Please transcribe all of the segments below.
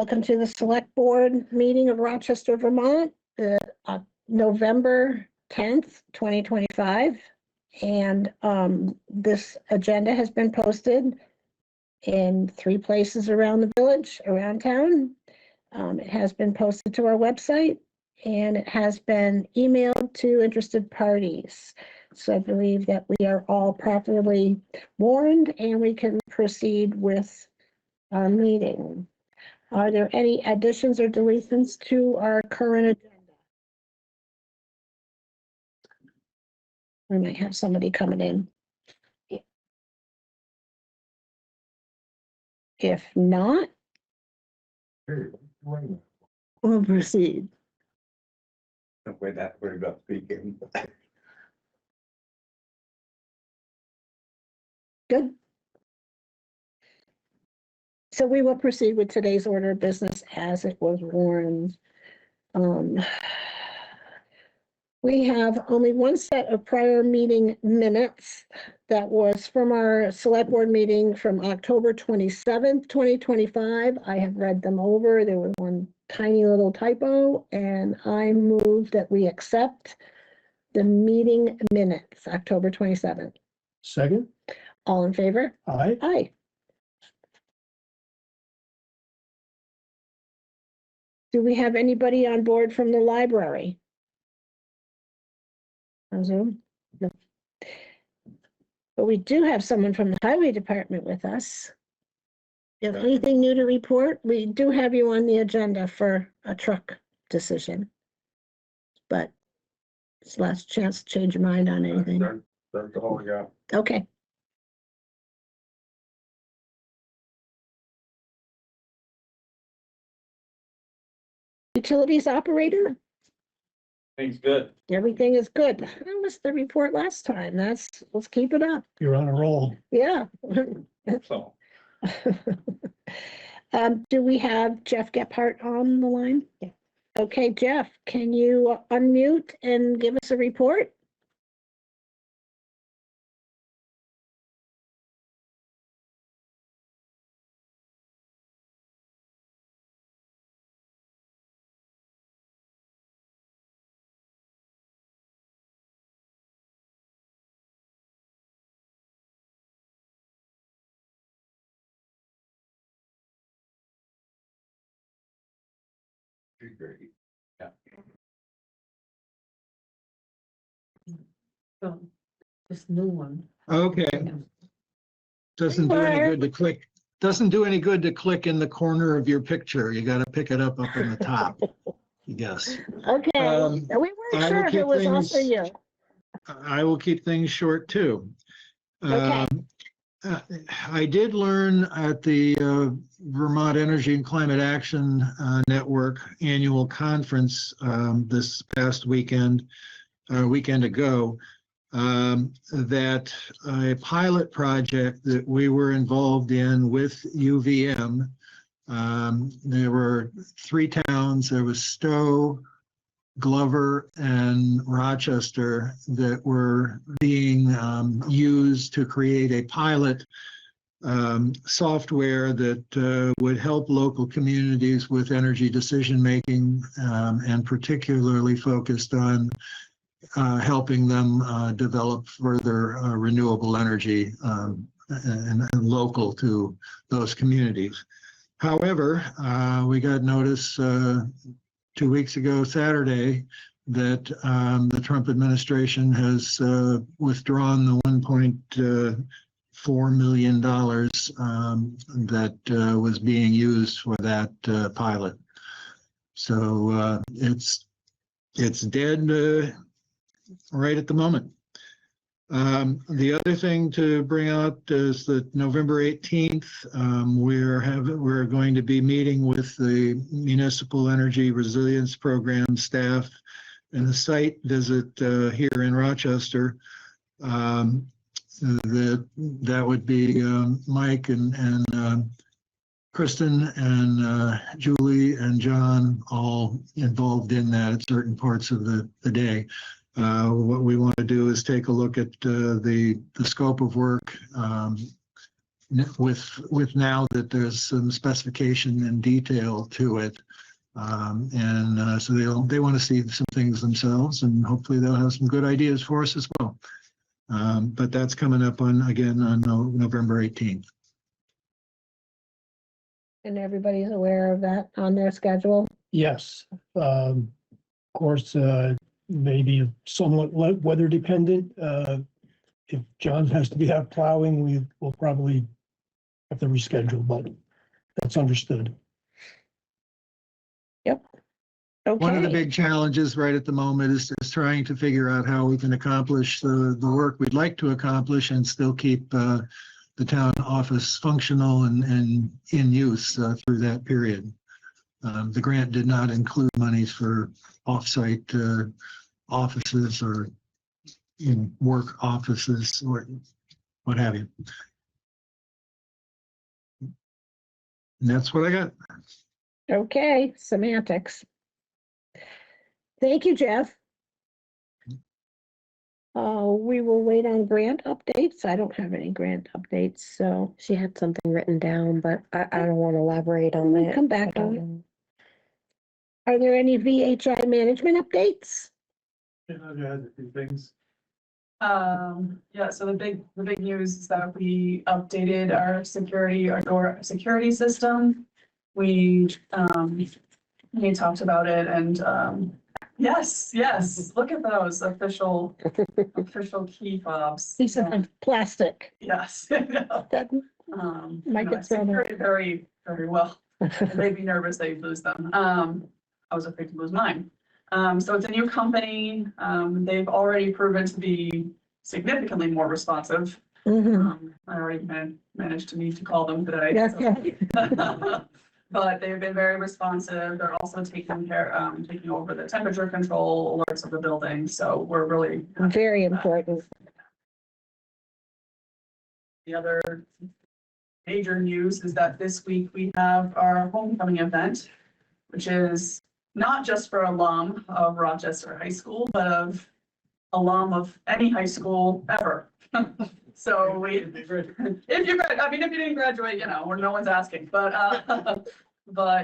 Welcome to the Select Board meeting of Rochester, Vermont, November 10th, 2025. And this agenda has been posted in 3 places around the village, around town. It has been posted to our website, and it has been emailed to interested parties. So I believe that we are all properly warned and we can proceed with our meeting. Are there any additions or deletions to our current agenda? We might have somebody coming in. If not, we'll proceed. Don't wait that worry about speaking. Good. So we will proceed with today's order of business as it was warned. We have only one set of prior meeting minutes. That was from our select board meeting from October 27th, 2025. I have read them over. There was one tiny little typo, and I move that we accept the meeting minutes, October 27th. Second. All in favor? Aye. Aye. Do we have anybody on board from the library? On Zoom? No. But we do have someone from the highway department with us. Do you have anything new to report? We do have you on the agenda for a truck decision. But it's last chance to change your mind on anything. That's all we got. Okay. Utilities operator? Things good. Everything is good. That was the report last time. Let's keep it up. You're on a roll. Yeah. So Do we have Jeff Gephardt on the line? Yeah. Okay, Jeff, can you unmute and give us a report? great. Yeah. So, this new one. Okay. Doesn't do any good to click. Doesn't do any good to click in the corner of your picture. You got to pick it up in the top. Yes. Okay, we I weren't will sure if keep it was also things- you. I will keep things short too. Okay. I did learn at the Vermont Energy and Climate Action Network annual conference this past weekend ago, that a pilot project that we were involved in with UVM, there were 3 towns. There was Stowe, Glover, and Rochester that were being used to create a pilot software that would help local communities with energy decision making, and particularly focused on helping them develop further renewable energy and local to those communities. However, we got notice 2 weeks ago, Saturday, that the Trump administration has withdrawn the $1.4 million that was being used for that pilot. So it's dead right at the moment. The other thing to bring out is that November 18th, we're going to be meeting with the Municipal Energy Resilience Program staff and a site visit here in Rochester. That would be Mike and Kristen and Julie and John all involved in that at certain parts of the day. What we want to do is take a look at the scope of work, with now that there's some specification and detail to it. So they want to see some things themselves, and hopefully they'll have some good ideas for us as well. But that's coming up on November 18th. And everybody's aware of that on their schedule. Yes, of course, maybe somewhat weather dependent. If John has to be out plowing, we will probably have to reschedule, but that's understood. One of the Okay, big challenges right at the moment is trying to figure out how we can accomplish the work we'd like to accomplish and still keep the town office functional and in use through that period. The grant did not include monies for offsite offices or work offices or what have you. And that's what I got. okay, semantics. Thank you, Jeff. We will wait on grant updates. I don't have any grant updates, so She had something written down, but I don't want to elaborate on we'll it. come back on it. Are there any VHI management updates? Yeah, so the big news is that we updated our door security system. We talked about it and, yes, look at those official key fobs. Piece of plastic. Yes. That might get thrown away. Secured very, very well. It made me nervous that you'd lose them. I was afraid to lose mine. So it's a new company. They've already proven to be significantly more responsive. Mhm. I already managed to need to call them today. Yes, so- yeah. But they've been very responsive. They're also taking over the temperature control alerts of the building. So we're really. Very important. The other major news is that this week we have our homecoming event, which is not just for alum of Rochester High School, but of alum of any high school ever. So if you didn't graduate, or no one's asking, but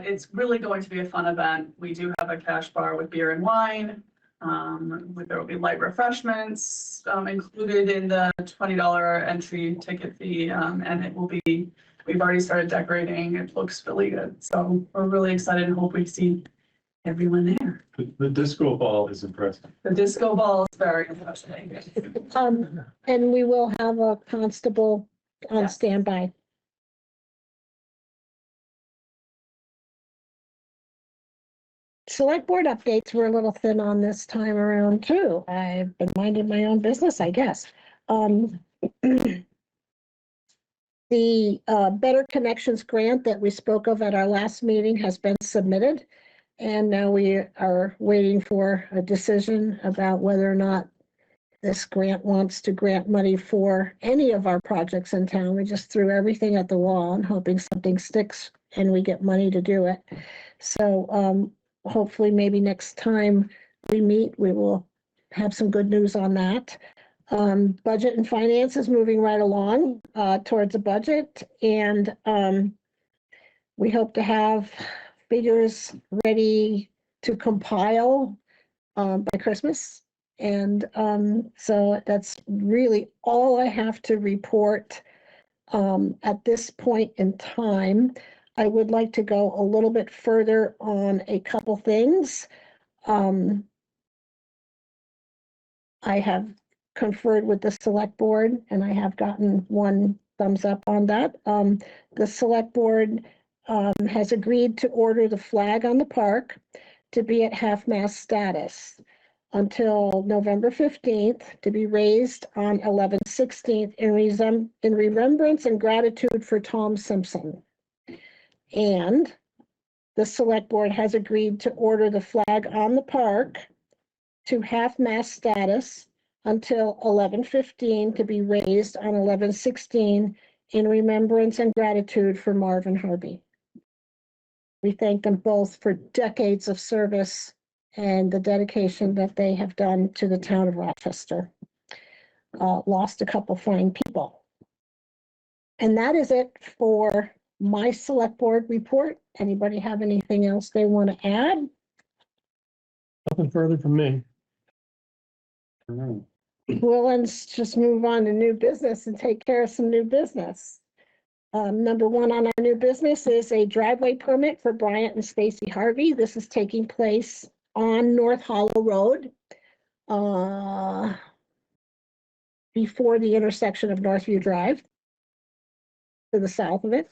it's really going to be a fun event. We do have a cash bar with beer and wine. There will be light refreshments included in the $20 entry ticket fee, and it will be. We've already started decorating. It looks really good, so we're really excited and hope we see everyone there. The disco ball is impressive. The disco ball is very impressive. And we will have a constable on Yes. standby. Select board updates were a little thin on this time around too. I've been minding my own business, I guess. The Better Connections grant that we spoke of at our last meeting has been submitted. And now we are waiting for a decision about whether or not this grant wants to grant money for any of our projects in town. We just threw everything at the wall and hoping something sticks and we get money to do it. So hopefully maybe next time we meet, we will have some good news on that. Budget and finance is moving right along towards a budget, and we hope to have figures ready to compile by Christmas. And so that's really all I have to report at this point in time. I would like to go a little bit further on a couple things. I have conferred with the select board and I have gotten one thumbs up on that. The select board has agreed to order the flag on the park to be at half-mast status until November 15th, to be raised on 11/16 in remembrance and gratitude for Tom Simpson. And the select board has agreed to order the flag on the park to half-mast status until 11/15, to be raised on 11/16 in remembrance and gratitude for Marvin Harvey. We thank them both for decades of service and the dedication that they have done to the town of Rochester. Lost a couple fine people. And that is it for my select board report. Anybody have anything else they want to add? Nothing further from me. Well, let's just move on to new business and take care of some new business. Number one on our new business is a driveway permit for Bryant and Stacy Harvey. This is taking place on North Hollow Road. Before the intersection of Northview Drive, to the south of it.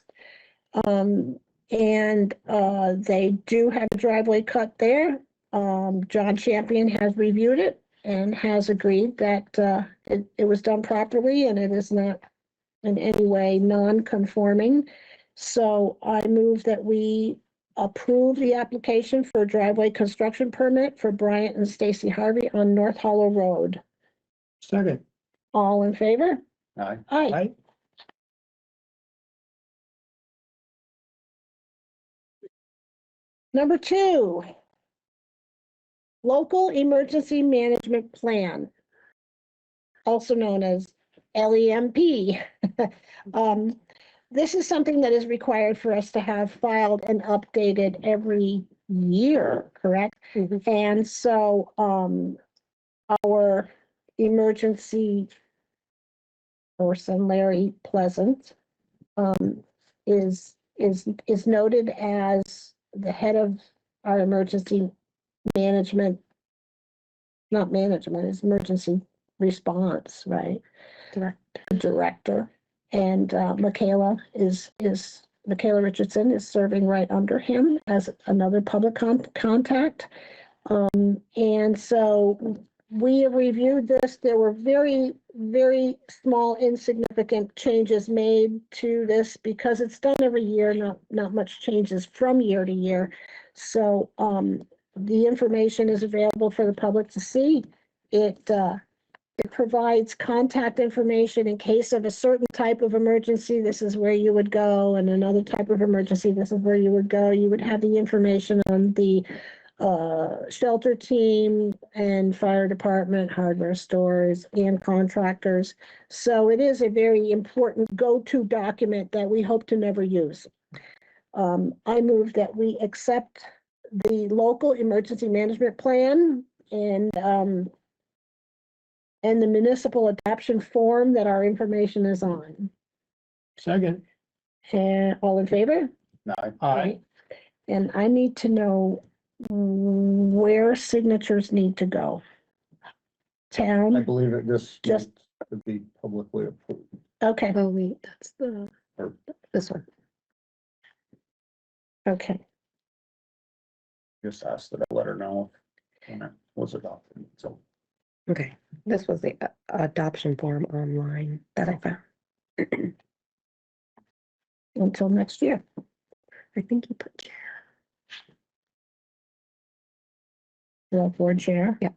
They do have a driveway cut there. John Champion has reviewed it and has agreed that it was done properly and it is not in any way non-conforming. So I move that we approve the application for a driveway construction permit for Bryant and Stacy Harvey on North Hollow Road. Second. All in favor? Aye. Aye. Aye. Number two, local emergency management plan, also known as LEMP. This is something that is required for us to have filed and updated every year, correct? Mhm. And so, our emergency person, Larry Pleasant, is noted as the head of our emergency management, not management, it's emergency response, right? Director. And Michaela Richardson is serving right under him as another public contact. And so we have reviewed this. There were very, very small, insignificant changes made to this because it's done every year, not much changes from year to year. So the information is available for the public to see. It provides contact information in case of a certain type of emergency. This is where you would go, and another type of emergency. This is where you would go. You would have the information on the shelter team and fire department, hardware stores, and contractors. So it is a very important go-to document that we hope to never use. I move that we accept the local emergency management plan and the municipal adoption form that our information is on. Second. And all in favor? Aye. Aye. And I need to know where signatures need to go. I Town, believe it just Just- to be publicly approved. okay, Oh, wait, that's this one. okay. Just asked that I let her know when it was adopted, so. Okay, this was the adoption form online that I found. Until next year. I think you put chair. The board chair. Yep.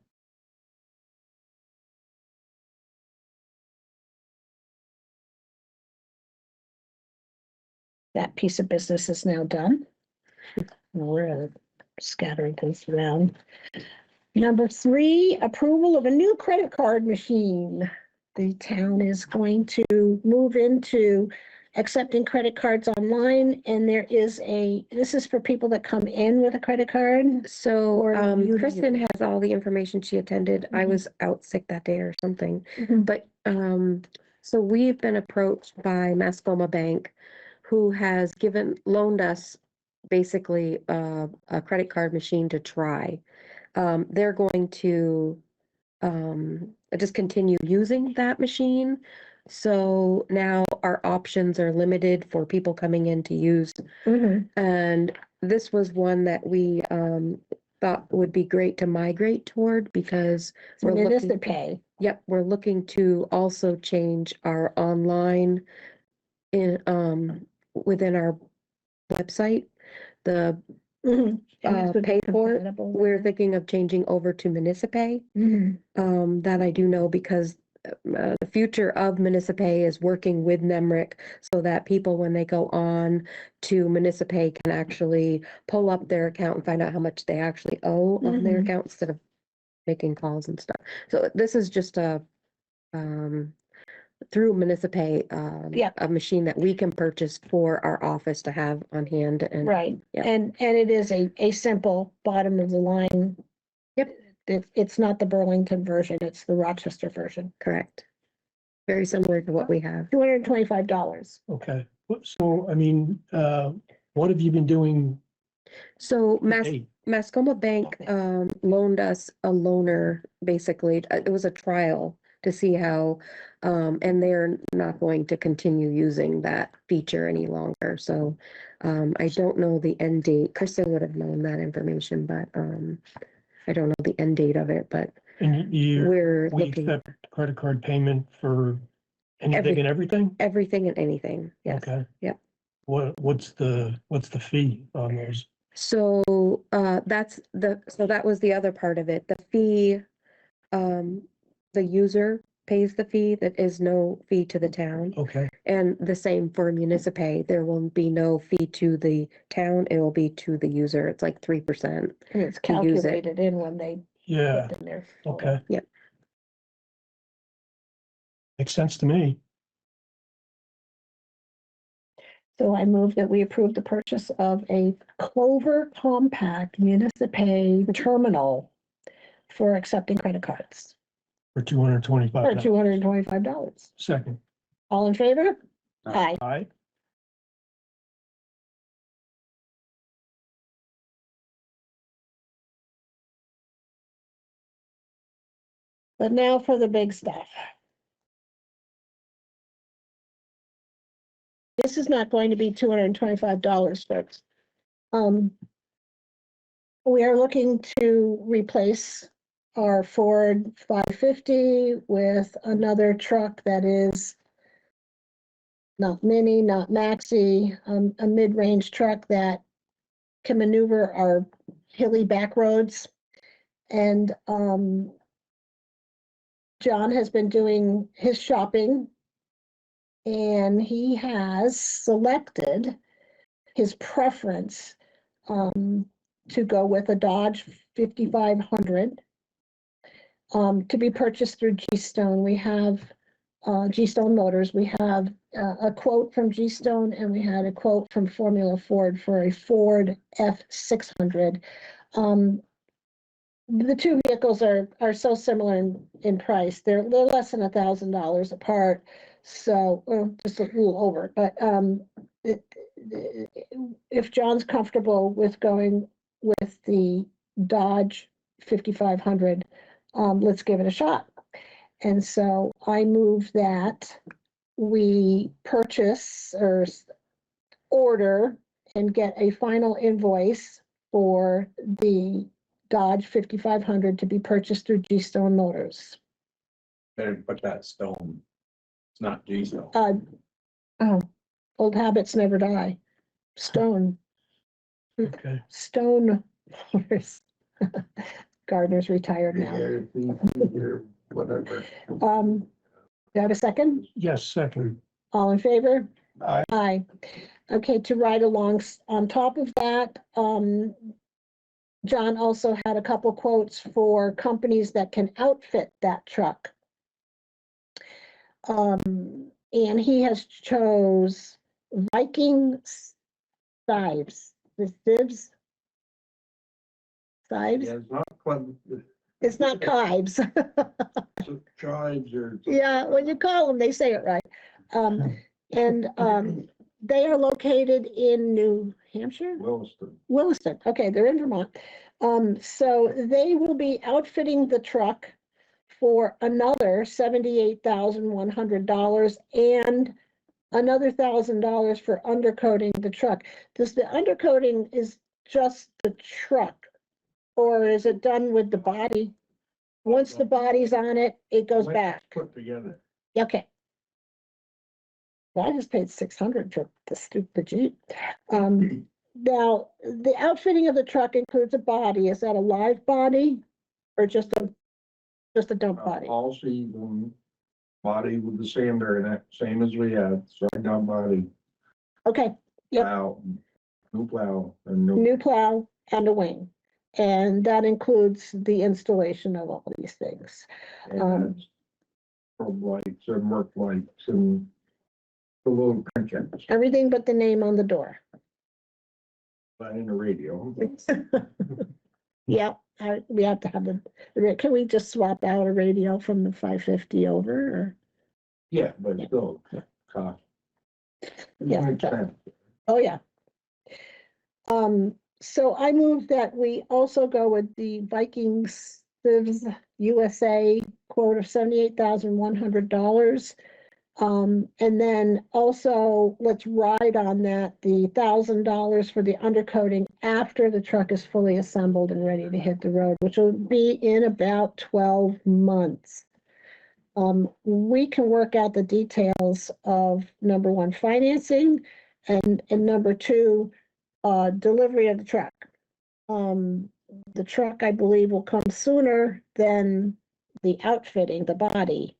That piece of business is now done. We're scattering things around. Number three, approval of a new credit card machine. The town is going to move into accepting credit cards online, and this is for people that come in with a credit card. So, Or you to Kristen use. has all the information she attended. I Mhm. was out sick that day or something. Mhm. But, so we've been approached by Mascoma Bank, who has loaned us basically a credit card machine to try. They're going to just continue using that machine. So now our options are limited for people coming in to use. Mhm. And this was one that we thought would be great to migrate toward because And we're it is looking, the pay. yep, we're looking to also change our online within our website. The Mhm. And this would be pay for it, compatible with we're it. thinking of changing over to Municipay. Mhm. That I do know because the future of Municipay is working with NEMRIC so that people, when they go on to Municipay, can actually pull up their account and find out how much they actually owe on their Mhm. account instead of making calls and stuff. So this is just a through Municipay, Yep. a machine that we can purchase for our office to have on hand and. Right, yeah. and it is a simple bottom of the line. Yep. It's not the Burlington version, it's the Rochester version. Correct. Very similar to what we have. $225. Okay, so, I mean, what have you been doing? So to date? Mascoma Bank, loaned us a loaner, basically. It was a trial to see how, and they're not going to continue using that feature any longer. So, I don't know the end date. Krista would have known that information, but, I don't know the end date of it, but And we're we looking accept credit card payment for anything Every- and everything? everything and anything. Yes. Okay. Yep. What's the fee on those? So, so that was the other part of it. The fee, the user pays the fee. That is no fee to the town. Okay, And the same for Municipay. There will be no fee to the town. It will be to the user. It's like 3%. And it's To use it. calculated in when they yeah, put in there. okay. Yep. Makes sense to me. So I move that we approve the purchase of a Clover Compact Municipay terminal for accepting credit cards For $225. for $225. Second. All in favor? Aye. Aye. Aye. But now for the big stuff. This is not going to be $225, folks. We are looking to replace our Ford 550 with another truck that is not mini, not maxi, a mid-range truck that can maneuver our hilly back roads. And John has been doing his shopping, and he has selected his preference to go with a Dodge 5500 to be purchased through G-Stone. We have G-Stone Motors. We have a quote from G-Stone, and we had a quote from Formula Ford for a Ford F600. The two vehicles are so similar in price. They're less than $1,000 apart. So, well, just a little over, but if John's comfortable with going with the Dodge 5500, let's give it a shot. And so I move that we purchase or order and get a final invoice for the Dodge 5500 to be purchased through G-Stone Motors. Better put that stone. It's not diesel. Old habits never die. Stone Okay. Motors. Gardner's retired now. Whatever. Do you have a second? Yes, second. All in favor? Aye. Aye. Okay, to ride along on top of that, John also had a couple quotes for companies that can outfit that truck. And he has chose Viking Sives, the Sibs. Sives? Yeah, it's not club, It's not Kives. tribes or. Yeah, when you call them, they say it right. And they are located in New Hampshire? Williston. Williston, okay, they're in Vermont. So they will be outfitting the truck for another $78,100 and another $1,000 for undercoating the truck. Does the undercoating is just the truck? Or is it done with the body? Once the body's on it, it goes back. Put together. Okay. Well, I just paid $600 for the stupid Jeep. Now, the outfitting of the truck includes a body. Is that a live body or just a dump body? All season body with the sander in it, same as we had, side down body, Okay, Yep. plow, new plow and new. new plow and a wing. And that includes the installation of all these things. and strobe lights and work lights and the little trinkets, Everything but the name on the door. but in the radio. Yeah, we have to have can we just swap out a radio from the 550 over or? Yeah, but still, cost. Yeah. Makes sense. Oh, yeah. So I move that we also go with the Vikings Civs USA quote of $78,100. And then also let's ride on that, the $1,000 for the undercoating after the truck is fully assembled and ready to hit the road, which will be in about 12 months. We can work out the details of number one, financing, and number two, delivery of the truck. The truck, I believe, will come sooner than the outfitting, the body.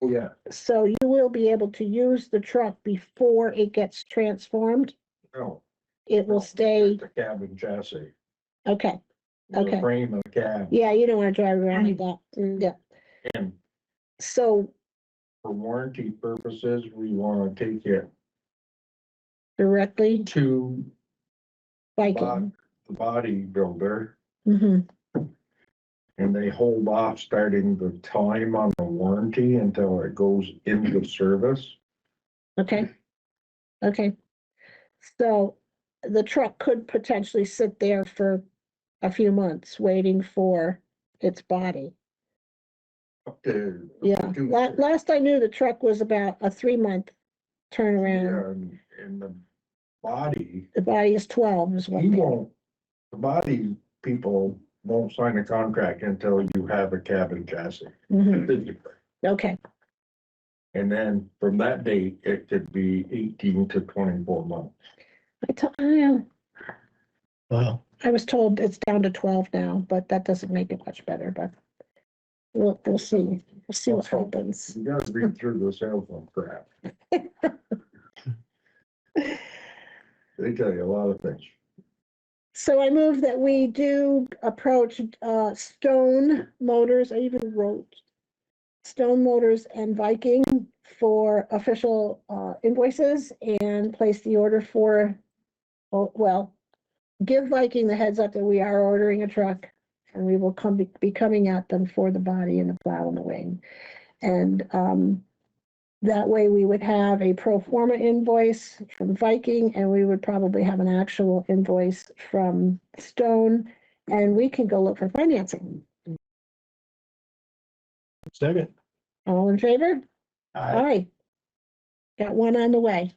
Yeah, So you will be able to use the truck before it gets transformed. no. It will stay, The cabin chassis. okay, The Okay. frame of the cab. yeah, you don't want to drive around like that. Yeah, And so for warranty purposes, we wanna take it directly to biking. the body builder, Mhm. and they hold off starting the time on the warranty until it goes into service. Okay. Okay. So the truck could potentially sit there for a few months waiting for its body. Up to. Yeah, to- last I knew the truck was about a 3-month turnaround. Yeah, and the body, The body is 12 is what he they, won't, the body people won't sign a contract until you have a cabin chassis. Mhm. Okay, And then from that date, it could be 18 to 24 months. Wow. I was told it's down to 12 now, but that doesn't make it much better, but we'll see. We'll see what happens. You gotta read through the cell phone crap. They tell you a lot of things. So I move that we do approach Stone Motors, I even wrote Stone Motors and Viking for official invoices and place the order for, oh, well, give Viking the heads up that we are ordering a truck and we will be coming at them for the body and the plow and the wing. And that way we would have a pro forma invoice from Viking and we would probably have an actual invoice from Stone and we can go look for financing. Second. All in favor? Aye. Got one on the way.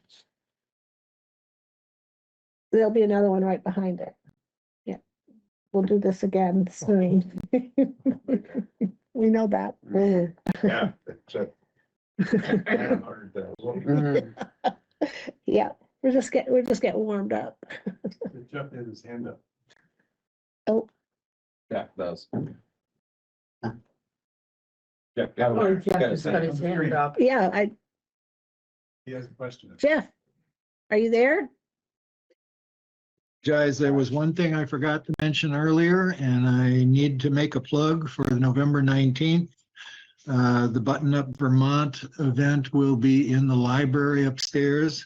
There'll be another one right behind it. Yeah, we'll do this again soon. We know that. Yeah, it's a. 100,000. Yeah, we're just getting warmed up. Jeff had his hand up. Oh. Jack does. Or Jeff has got his hand up. Yeah, He has a question. Jeff, are you there? Guys, there was one thing I forgot to mention earlier, and I need to make a plug for November 19th. The Button Up Vermont event will be in the library upstairs.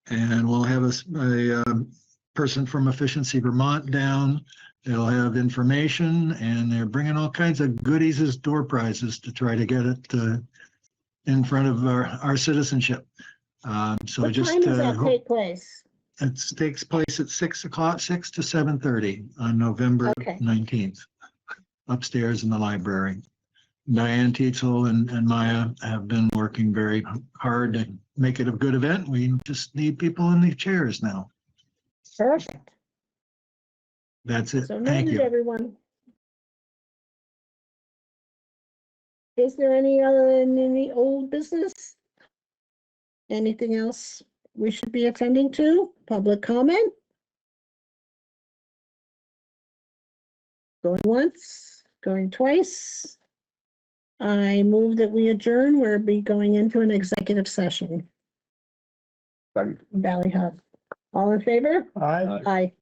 And we'll have a person from Efficiency Vermont down. They'll have information and they're bringing all kinds of goodies as door prizes to try to get it in front of our citizenship. So What just time does that hope take place? it takes place at 6 o'clock, 6 to 7:30 on November Okay. 19th, upstairs in the library. Diane Tietzel and Maya have been working very hard to make it a good event. We just need people in the chairs now. Perfect. That's it. So Thank noted, you. everyone. Is there any old business? Anything else we should be attending to? Public comment? Going once, going twice. I move that we adjourn. We'll be going into an executive session. Second. Valley Hub. All in favor? Aye. Aye.